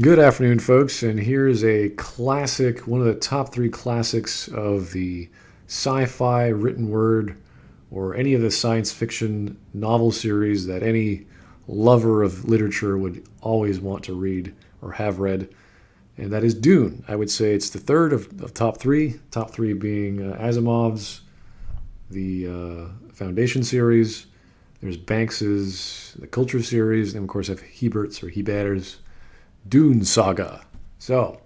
Good afternoon, folks, and here's a classic, one of the top three classics of the sci fi written word or any of the science fiction novel series that any lover of literature would always want to read or have read, and that is Dune. I would say it's the third of top three being Asimov's, the Foundation series. There's Banks's, the Culture series, and of course, I have Hebert's or Hebert's Dune Saga. So,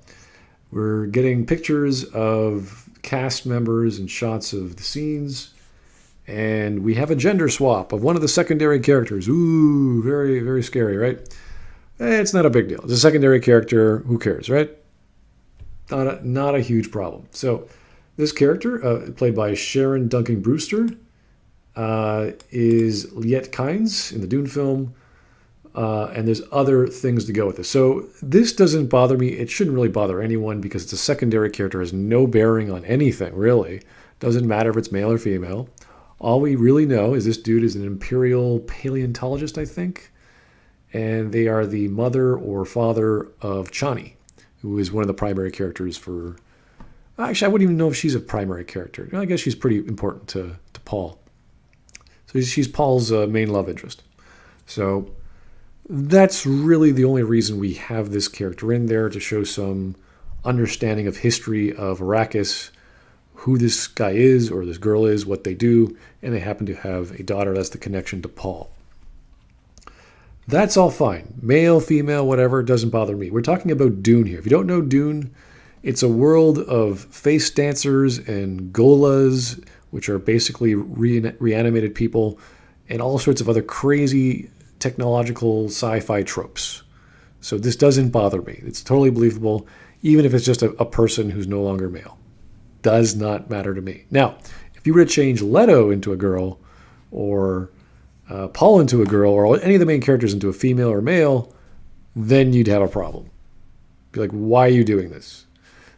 we're getting pictures of cast members and shots of the scenes, and we have a gender swap of one of the secondary characters. Ooh, very, very scary, right? It's not a big deal. It's a secondary character. Who cares, right? Not a huge problem. So, this character, played by Sharon Duncan Brewster, is Liet Kynes in the Dune film, and there's other things to go with this. So this doesn't bother me. It shouldn't really bother anyone because it's a secondary character, has no bearing on anything, really. Doesn't matter if it's male or female. All we really know is this dude is an imperial paleontologist, I think, and they are the mother or father of Chani, who is one of the primary characters for. Actually, I wouldn't even know if she's a primary character. I guess she's pretty important to Paul. So she's Paul's main love interest. So that's really the only reason we have this character in there, to show some understanding of history of Arrakis, who this guy is or this girl is, what they do, and they happen to have a daughter. That's the connection to Paul. That's all fine. Male, female, whatever, doesn't bother me. We're talking about Dune here. If you don't know Dune, it's a world of face dancers and golas, which are basically reanimated people, and all sorts of other crazy technological sci-fi tropes. So this doesn't bother me. It's totally believable, even if it's just a person who's no longer male. Does not matter to me. Now, if you were to change Leto into a girl, or Paul into a girl, or any of the main characters into a female or male, then you'd have a problem. Be like, why are you doing this?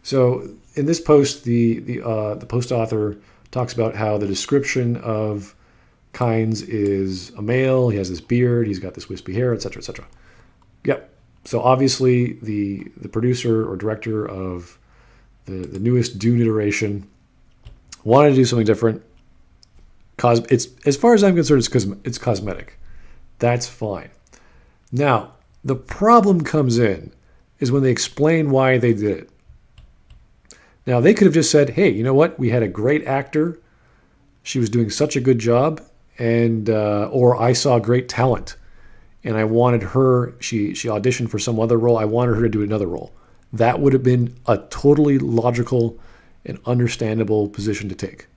So in this post, the post author talks about how the description of Kynes is a male. He has this beard. He's got this wispy hair, etc., etc. Yep. So obviously, the producer or director of the newest Dune iteration wanted to do something different. It's, as far as I'm concerned, it's cosmetic. That's fine. Now, the problem comes in is when they explain why they did it. Now, they could have just said, "Hey, you know what? We had a great actor. She was doing such a good job." And or I saw great talent, and I wanted her. She auditioned for some other role. I wanted her to do another role. That would have been a totally logical and understandable position to take.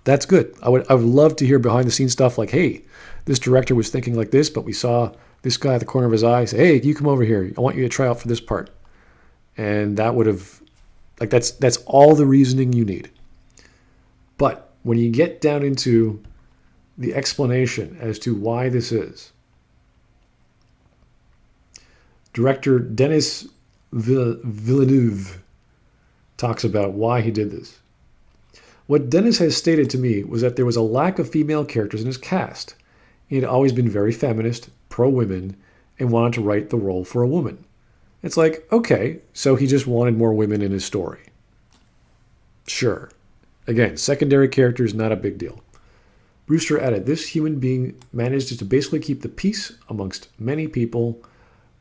That's good. I would love to hear behind the scenes stuff like, hey, this director was thinking like this, but we saw this guy at the corner of his eye say, hey, you come over here. I want you to try out for this part. And that would have, like, that's all the reasoning you need. But when you get down into the explanation as to why this is, director Denis Villeneuve talks about why he did this. What Denis has stated to me was that there was a lack of female characters in his cast. He had always been very feminist, pro-women, and wanted to write the role for a woman. It's like, okay, so he just wanted more women in his story. Sure. Again, secondary characters, not a big deal. Brewster added, this human being manages to basically keep the peace amongst many people.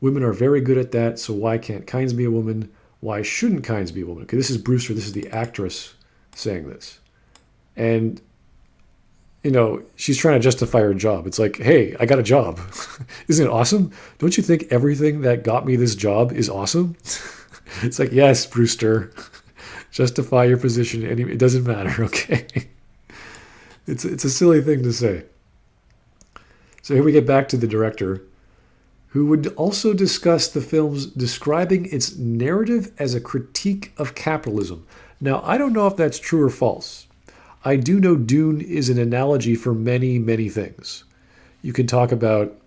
Women are very good at that, so why can't Kynes be a woman? Why shouldn't Kynes be a woman? Okay, this is Brewster, this is the actress saying this. And, you know, she's trying to justify her job. It's like, hey, I got a job. Isn't it awesome? Don't you think everything that got me this job is awesome? It's like, yes, Brewster, justify your position. Anyway, it doesn't matter, okay? It's a silly thing to say. So here we get back to the director, who would also discuss the film's describing its narrative as a critique of capitalism. Now, I don't know if that's true or false. I do know Dune is an analogy for many, many things. You can talk about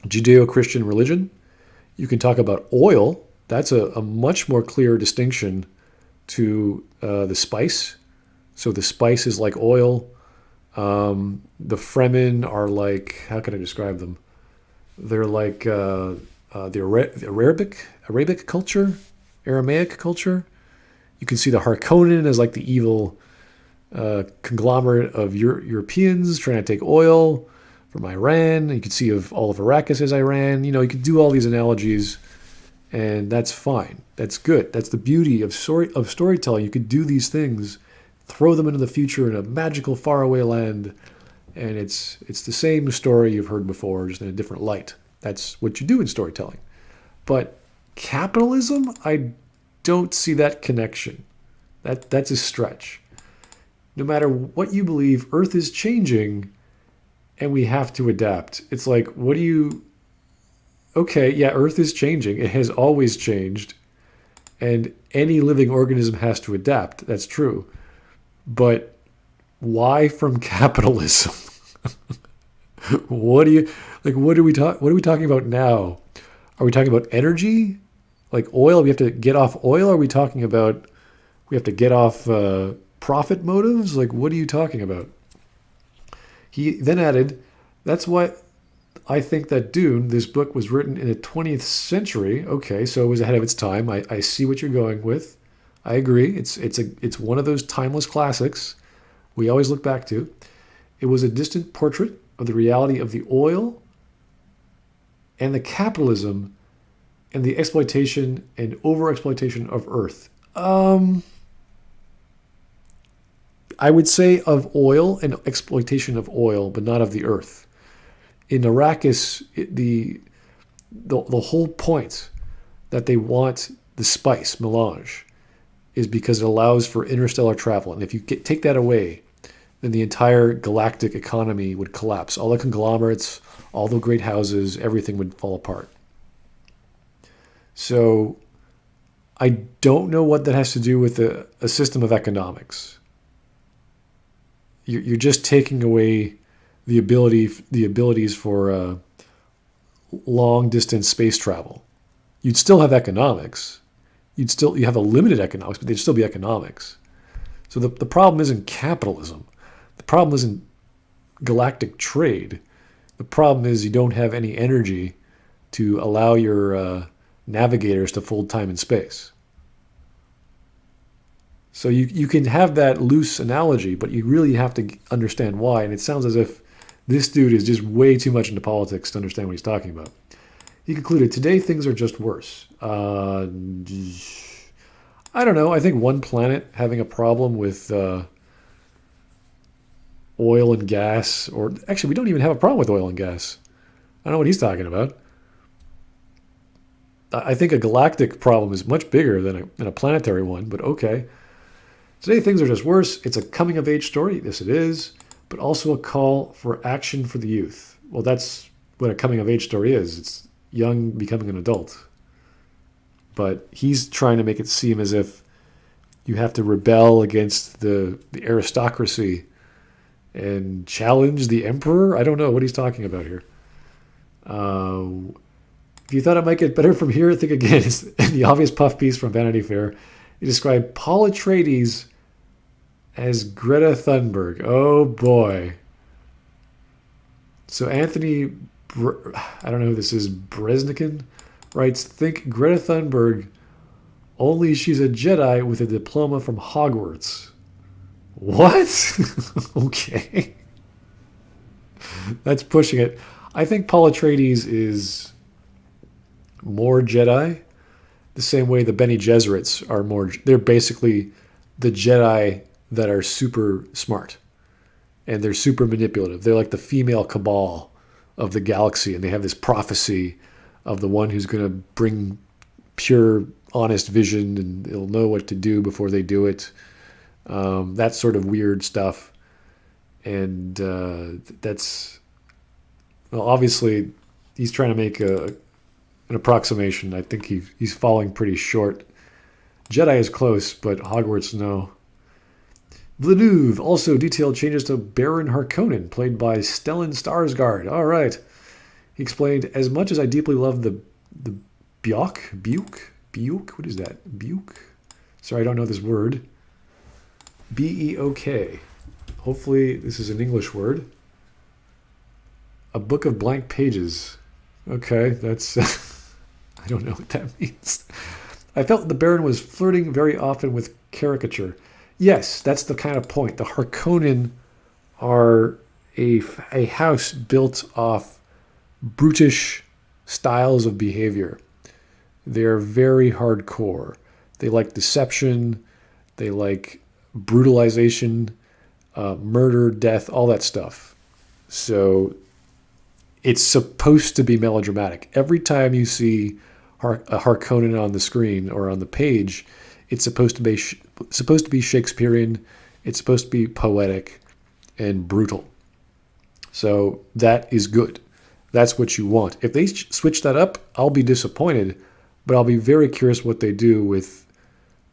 Judeo-Christian religion. You can talk about oil. That's a much more clear distinction to the spice. So the spice is like oil. The Fremen are like, how can I describe them? They're like the Arabic culture, Aramaic culture. You can see the Harkonnen as like the evil conglomerate of Europeans trying to take oil from Iran. You could see of all of Arrakis as Iran. You could do all these analogies, and that's fine. That's good. That's the beauty of storytelling. You could do these things, throw them into the future in a magical faraway land, and it's the same story you've heard before, just in a different light. That's what you do in storytelling. But capitalism, I don't see that connection. That's a stretch. No matter what you believe, Earth is changing, and we have to adapt. It's like, what do you... Okay, yeah, Earth is changing. It has always changed. And any living organism has to adapt. That's true. But why from capitalism? What are we talking about now? Are we talking about energy? Like oil? We have to get off oil? Are we talking about we have to get off profit motives? Like, what are you talking about? He then added, that's why I think that Dune, this book, was written in the 20th century. Okay, so it was ahead of its time. I see what you're going with. I agree. It's one of those timeless classics we always look back to. It was a distant portrait of the reality of the oil and the capitalism and the exploitation and overexploitation of Earth. I would say of oil and exploitation of oil, but not of the Earth. In Arrakis, the whole point that they want the spice melange is because it allows for interstellar travel. And if you take that away, then the entire galactic economy would collapse. All the conglomerates, all the great houses, everything would fall apart. So I don't know what that has to do with a system of economics. You're just taking away the abilities for long distance space travel. You'd still have economics. You have a limited economics, but they'd still be economics. So the problem isn't capitalism. The problem isn't galactic trade. The problem is you don't have any energy to allow your navigators to fold time and space. So you can have that loose analogy, but you really have to understand why. And it sounds as if this dude is just way too much into politics to understand what he's talking about. He concluded, today things are just worse. I don't know. I think one planet having a problem with oil and gas, or actually we don't even have a problem with oil and gas. I don't know what he's talking about. I think a galactic problem is much bigger than a planetary one, but okay. Today things are just worse. It's a coming-of-age story. Yes, it is. But also a call for action for the youth. Well, that's what a coming-of-age story is. It's young becoming an adult. But he's trying to make it seem as if you have to rebel against the aristocracy and challenge the emperor. I don't know what he's talking about here. If you thought it might get better from here, think again. It's the obvious puff piece from Vanity Fair. He described Paul Atreides as Greta Thunberg. Oh boy. So Anthony, I don't know who this is, Bresnikan, writes, think Greta Thunberg, only she's a Jedi with a diploma from Hogwarts. What? Okay. That's pushing it. I think Paul Atreides is more Jedi, the same way the Bene Gesserits are more. They're basically the Jedi that are super smart, and they're super manipulative. They're like the female cabal of the galaxy, and they have this prophecy of the one who's going to bring pure, honest vision, and they'll know what to do before they do it. That sort of weird stuff. And that's, well, obviously, he's trying to make an approximation. I think he's falling pretty short. Jedi is close, but Hogwarts, no. Villeneuve also detailed changes to Baron Harkonnen, played by Stellan Skarsgård. All right. He explained, as much as I deeply love the Buke? What is that? Buke? Sorry, I don't know this word. B-E-O-K. Hopefully this is an English word. A book of blank pages. Okay, that's I don't know what that means. I felt the Baron was flirting very often with caricature. Yes, that's the kind of point. The Harkonnen are a house built off brutish styles of behavior. They're very hardcore. They like deception. They like brutalization, murder, death, all that stuff. So it's supposed to be melodramatic. Every time you see a Harkonnen on the screen or on the page, it's supposed to be Shakespearean. It's supposed to be poetic and brutal. So that is good. That's what you want. If they switch that up, I'll be disappointed, but I'll be very curious what they do with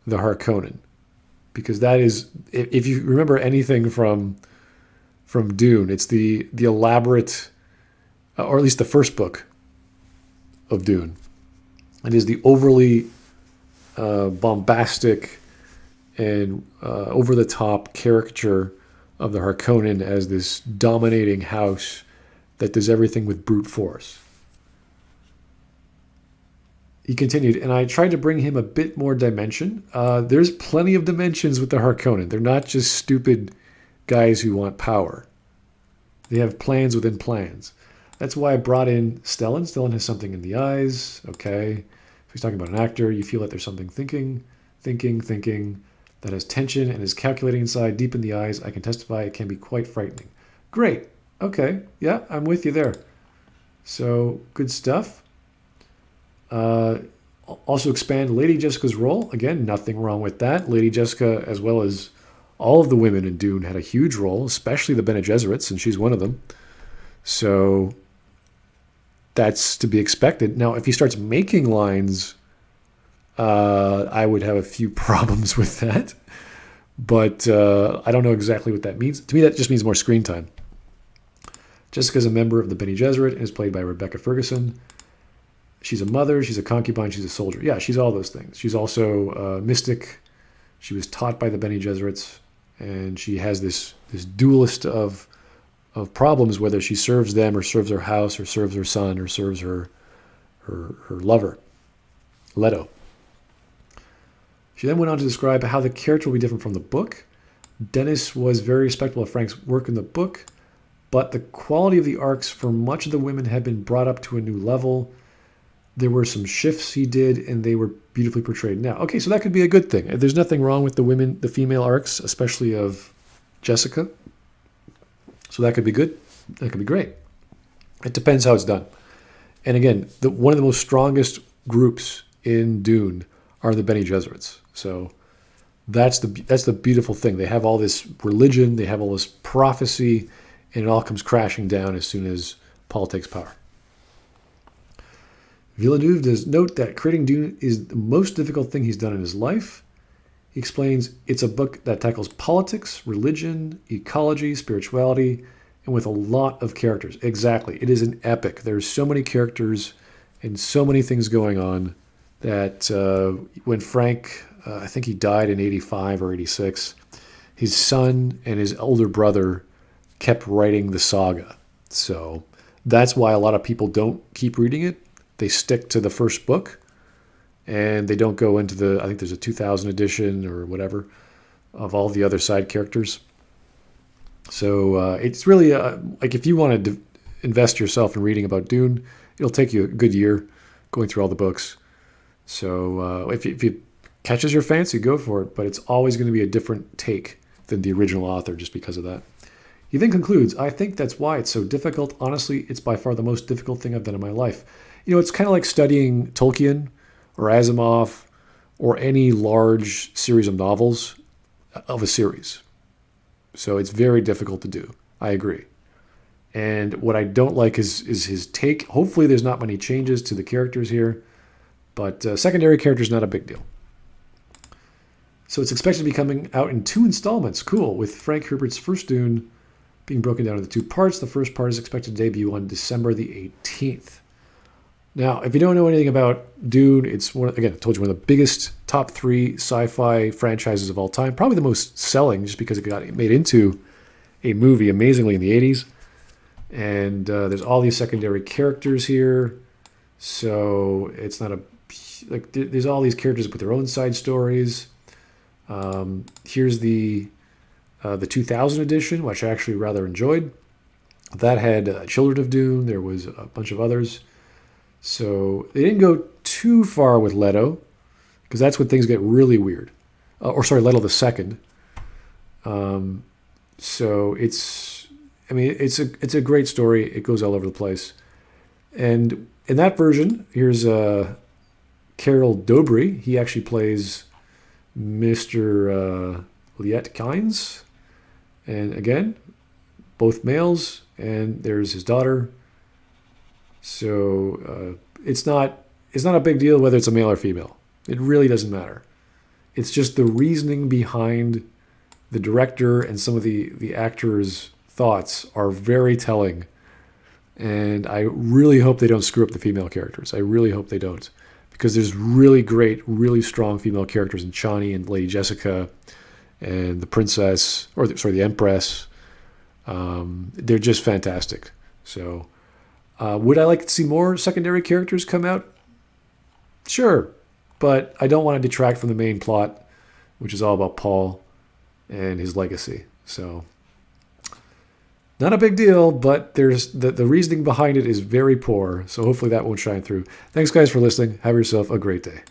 the Harkonnen, because that is, if you remember anything from Dune, it's the elaborate, or at least the first book of Dune. It is the overly bombastic and over-the-top caricature of the Harkonnen as this dominating house that does everything with brute force. He continued, and I tried to bring him a bit more dimension. There's plenty of dimensions with the Harkonnen. They're not just stupid guys who want power. They have plans within plans. That's why I brought in Stellan. Stellan has something in the eyes. Okay. If he's talking about an actor, you feel that there's something thinking, that has tension and is calculating inside, deep in the eyes. I can testify it can be quite frightening. Great. Okay. Yeah, I'm with you there. So, good stuff. Also expand Lady Jessica's role. Again, nothing wrong with that. Lady Jessica, as well as all of the women in Dune, had a huge role, especially the Bene Gesserits, and she's one of them. So that's to be expected. Now, if he starts making lines, I would have a few problems with that. But I don't know exactly what that means. To me, that just means more screen time. Jessica's a member of the Bene Gesserit and is played by Rebecca Ferguson. She's a mother, she's a concubine, she's a soldier. Yeah, she's all those things. She's also a mystic. She was taught by the Bene Gesserits, and she has this dualist of problems, whether she serves them or serves her house or serves her son or serves her lover, Leto. She then went on to describe how the character will be different from the book. Dennis was very respectful of Frank's work in the book, but the quality of the arcs for much of the women had been brought up to a new level. There were some shifts he did, and they were beautifully portrayed. Now, okay, so that could be a good thing. There's nothing wrong with the female arcs, especially of Jessica. So that could be good. That could be great. It depends how it's done. And again, one of the most strongest groups in Dune are the Bene Gesserits. So that's the beautiful thing. They have all this religion, they have all this prophecy, and it all comes crashing down as soon as Paul takes power. Villeneuve does note that creating Dune is the most difficult thing he's done in his life. He explains it's a book that tackles politics, religion, ecology, spirituality, and with a lot of characters. Exactly. It is an epic. There's so many characters and so many things going on that when Frank, I think he died in 85 or 86, his son and his older brother kept writing the saga. So that's why a lot of people don't keep reading it. They stick to the first book, and they don't go into I think there's a 2000 edition or whatever of all the other side characters. So it's really like if you want to invest yourself in reading about Dune, it'll take you a good year going through all the books. So if it catches your fancy, go for it. But it's always going to be a different take than the original author just because of that. He then concludes, I think that's why it's so difficult. Honestly, it's by far the most difficult thing I've done in my life. You know, it's kind of like studying Tolkien or Asimov or any large series of novels of a series. So it's very difficult to do. I agree. And what I don't like is his take. Hopefully there's not many changes to the characters here, but secondary characters not a big deal. So it's expected to be coming out in 2 installments. Cool. With Frank Herbert's first Dune being broken down into 2 parts. The first part is expected to debut on December the 18th. Now, if you don't know anything about Dune, it's I told you one of the biggest top 3 sci-fi franchises of all time. Probably the most selling, just because it got made into a movie amazingly in the 80s. And there's all these secondary characters here. So it's not a like. There's all these characters with their own side stories. Here's the 2000 edition, which I actually rather enjoyed. That had Children of Dune. There was a bunch of others. So they didn't go too far with Leto, because that's when things get really weird. Leto the Second. So it's a great story. It goes all over the place. And in that version, here's Carol Dobry. He actually plays Mr. Liet Kynes. And again, both males, and there's his daughter. So it's not a big deal whether it's a male or female. It really doesn't matter. It's just the reasoning behind the director and some of the actors' thoughts are very telling. And I really hope they don't screw up the female characters. I really hope they don't. Because there's really great, really strong female characters in Chani and Lady Jessica and the princess, the empress. They're just fantastic. So would I like to see more secondary characters come out? Sure. But I don't want to detract from the main plot, which is all about Paul and his legacy. So not a big deal, but there's the reasoning behind it is very poor. So hopefully that won't shine through. Thanks, guys, for listening. Have yourself a great day.